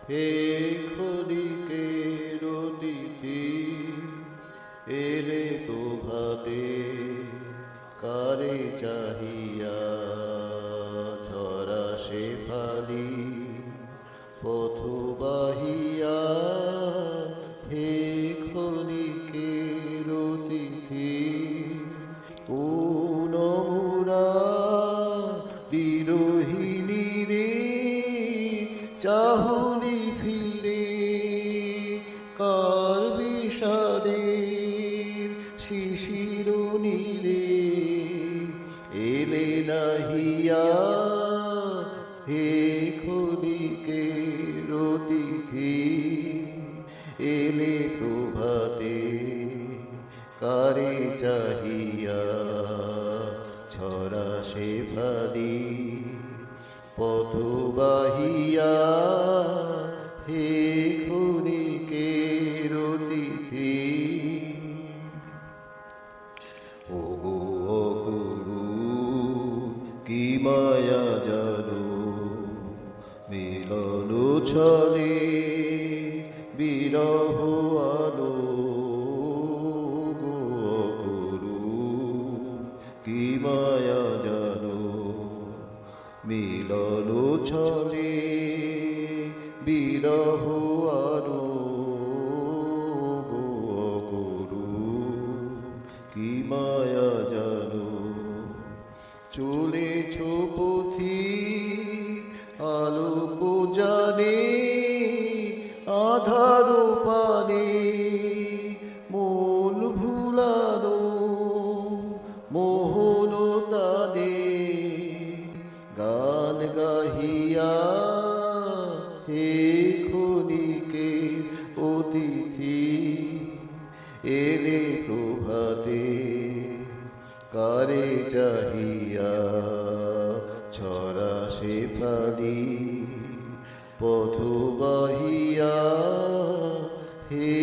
হে ক্ষণিকের অতিথি এলে প্রভাতে কারে চাহিয়া ঝরা শেফালি পথ বাহিয়া হে ক্ষণিকের অতিথি পুনমুরা বিরোহিনী রে চাহুনি ফিরে কার বিষাদের শিশির নীলে এলে নাহিয়া হে ক্ষণিকের অতিথি এলে প্রভাতে কারে চাহিয়া ছড়া শেফালি পথ বাহিয়া হে ক্ষণিকের অতিথি ওগো অগুরু কি মায়া জানো মিলন ছলে বিরহ আলো গো অগুরু কি মায়া জানো মিলন ছলে বিরহ আলো গো অগুরু কি মায়া জানো চলেছ পথিক আলোক জানে আধার পানে মন ভুলানো মোহন তানে গান গাহিয়া হে ক্ষণিকের অতিথি এলে প্রভাতে কারে চাহিয়া ছড়া শেফালি পথ বাহিয়া হে